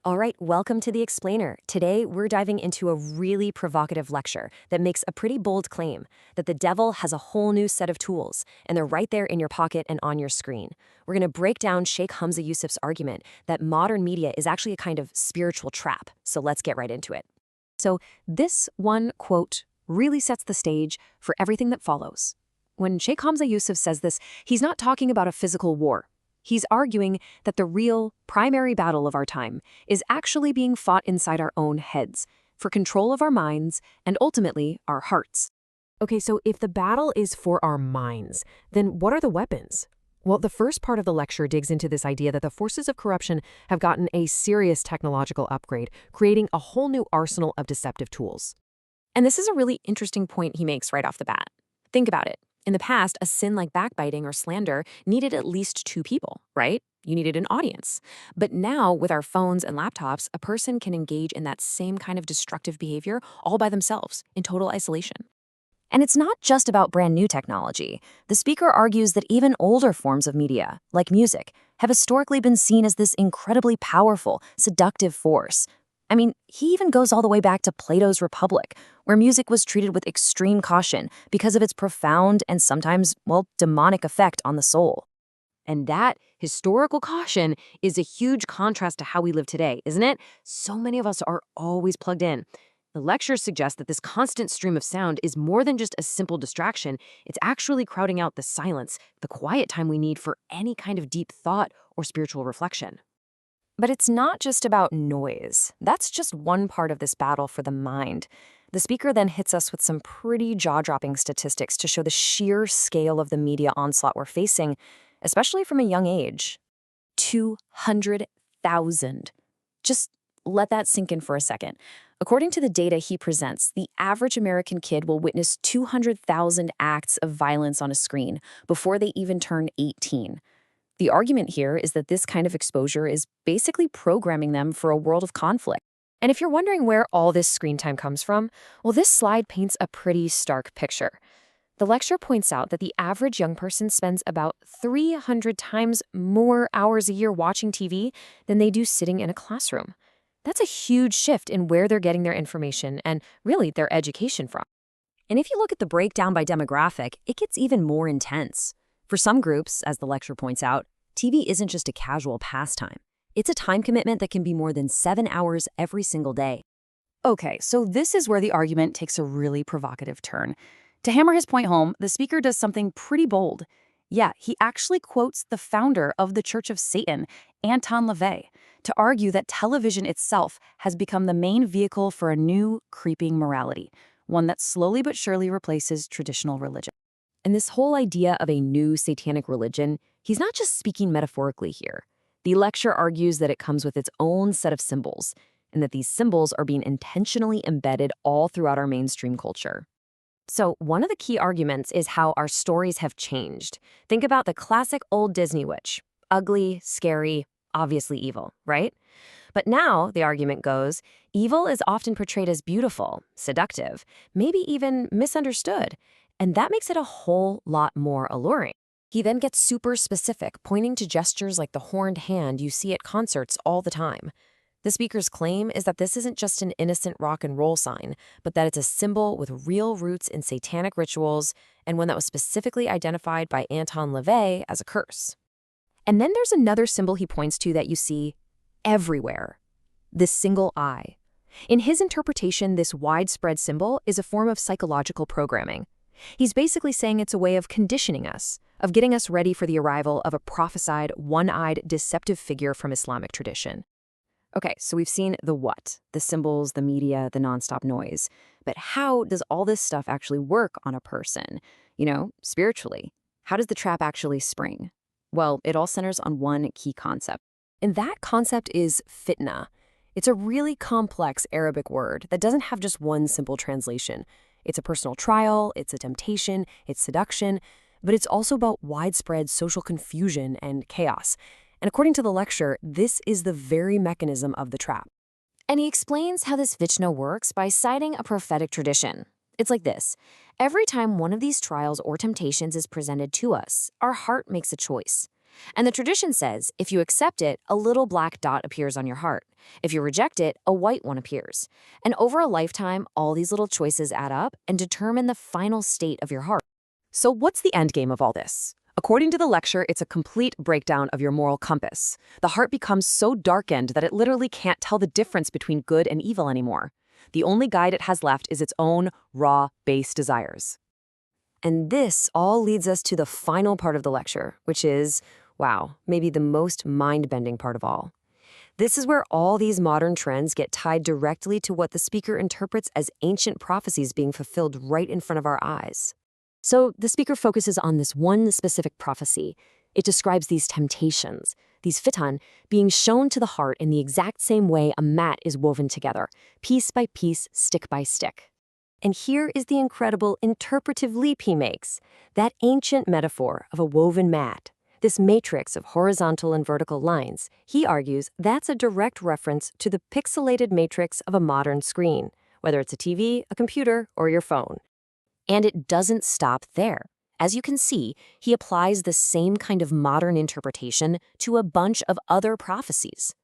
All right, welcome to The Explainer. Today, we're diving into a really provocative lecture that makes a pretty bold claim that the devil has a whole new set of tools, and they're right there in your pocket and on your screen. We're going to break down Shaykh Hamza Yusuf's argument that modern media is actually a kind of spiritual trap. So let's get right into it. So, this one quote really sets the stage for everything that follows. When Shaykh Hamza Yusuf says this, he's not talking about a physical war. He's arguing that the real, primary battle of our time is actually being fought inside our own heads, for control of our minds and ultimately our hearts. Okay, so if the battle is for our minds, then what are the weapons? Well, the first part of the lecture digs into this idea that the forces of corruption have gotten a serious technological upgrade, creating a whole new arsenal of deceptive tools. And this is a really interesting point he makes right off the bat. Think about it. In the past, a sin like backbiting or slander needed at least two people, right? You needed an audience. But now, with our phones and laptops, a person can engage in that same kind of destructive behavior all by themselves, in total isolation. And it's not just about brand new technology. The speaker argues that even older forms of media, like music, have historically been seen as this incredibly powerful, seductive force. I mean, he even goes all the way back to Plato's Republic, where music was treated with extreme caution because of its profound and sometimes, demonic effect on the soul. And that historical caution is a huge contrast to how we live today, isn't it? So many of us are always plugged in. The lecture suggests that this constant stream of sound is more than just a simple distraction. It's actually crowding out the silence, the quiet time we need for any kind of deep thought or spiritual reflection. But it's not just about noise. That's just one part of this battle for the mind. The speaker then hits us with some pretty jaw-dropping statistics to show the sheer scale of the media onslaught we're facing, especially from a young age. 200,000. Just let that sink in for a second. According to the data he presents, the average American kid will witness 200,000 acts of violence on a screen before they even turn 18. The argument here is that this kind of exposure is basically programming them for a world of conflict. And if you're wondering where all this screen time comes from, well, this slide paints a pretty stark picture. The lecture points out that the average young person spends about 300 times more hours a year watching TV than they do sitting in a classroom. That's a huge shift in where they're getting their information and really their education from. And if you look at the breakdown by demographic, it gets even more intense. For some groups, as the lecture points out, TV isn't just a casual pastime. It's a time commitment that can be more than 7 hours every single day. Okay, so this is where the argument takes a really provocative turn. To hammer his point home, the speaker does something pretty bold. Yeah, he actually quotes the founder of the Church of Satan, Anton LaVey, to argue that television itself has become the main vehicle for a new, creeping morality, one that slowly but surely replaces traditional religion. And this whole idea of a new satanic religion, he's not just speaking metaphorically here. The lecture argues that it comes with its own set of symbols, and that these symbols are being intentionally embedded all throughout our mainstream culture. So one of the key arguments is how our stories have changed. Think about the classic old Disney witch. Ugly, scary, obviously evil, right? But now, the argument goes, evil is often portrayed as beautiful, seductive, maybe even misunderstood. And that makes it a whole lot more alluring. He then gets super specific, pointing to gestures like the horned hand you see at concerts all the time. The speaker's claim is that this isn't just an innocent rock and roll sign, but that it's a symbol with real roots in satanic rituals and one that was specifically identified by Anton LaVey as a curse. And then there's another symbol he points to that you see everywhere, this single eye. In his interpretation, this widespread symbol is a form of psychological programming. He's basically saying it's a way of conditioning us, of getting us ready for the arrival of a prophesied, one-eyed, deceptive figure from Islamic tradition. Okay, so we've seen the what, the symbols, the media, the nonstop noise. But how does all this stuff actually work on a person? Spiritually. How does the trap actually spring? Well, it all centers on one key concept. And that concept is fitna. It's a really complex Arabic word that doesn't have just one simple translation. It's a personal trial, it's a temptation, it's seduction, but it's also about widespread social confusion and chaos. And according to the lecture, this is the very mechanism of the trap. And he explains how this fitna works by citing a prophetic tradition. It's like this. Every time one of these trials or temptations is presented to us, our heart makes a choice. And the tradition says if you accept it, a little black dot appears on your heart. If you reject it, a white one appears. And over a lifetime, all these little choices add up and determine the final state of your heart. So what's the end game of all this? According to the lecture, it's a complete breakdown of your moral compass. The heart becomes so darkened that it literally can't tell the difference between good and evil anymore. The only guide it has left is its own raw, base desires. And this all leads us to the final part of the lecture, which is, wow, maybe the most mind-bending part of all. This is where all these modern trends get tied directly to what the speaker interprets as ancient prophecies being fulfilled right in front of our eyes. So the speaker focuses on this one specific prophecy. It describes these temptations, these fitan, being shown to the heart in the exact same way a mat is woven together, piece by piece, stick by stick. And here is the incredible interpretive leap he makes, that ancient metaphor of a woven mat. This matrix of horizontal and vertical lines, he argues that's a direct reference to the pixelated matrix of a modern screen, whether it's a TV, a computer, or your phone. And it doesn't stop there. As you can see, he applies the same kind of modern interpretation to a bunch of other prophecies.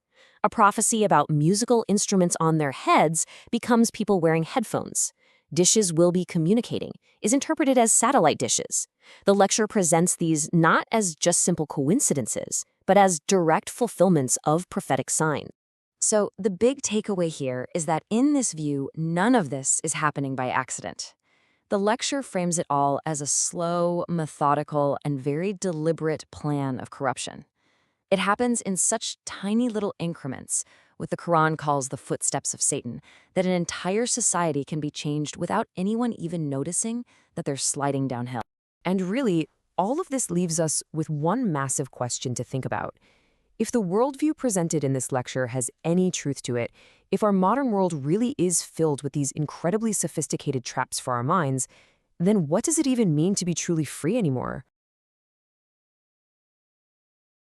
A prophecy about musical instruments on their heads becomes people wearing headphones. Dishes will be communicating is interpreted as satellite dishes. The lecture presents these not as just simple coincidences, but as direct fulfillments of prophetic signs. So the big takeaway here is that in this view, none of this is happening by accident. The lecture frames it all as a slow, methodical, and very deliberate plan of corruption. It happens in such tiny little increments, what the Quran calls the footsteps of Satan, that an entire society can be changed without anyone even noticing that they're sliding downhill. And really, all of this leaves us with one massive question to think about. If the worldview presented in this lecture has any truth to it, if our modern world really is filled with these incredibly sophisticated traps for our minds, then what does it even mean to be truly free anymore?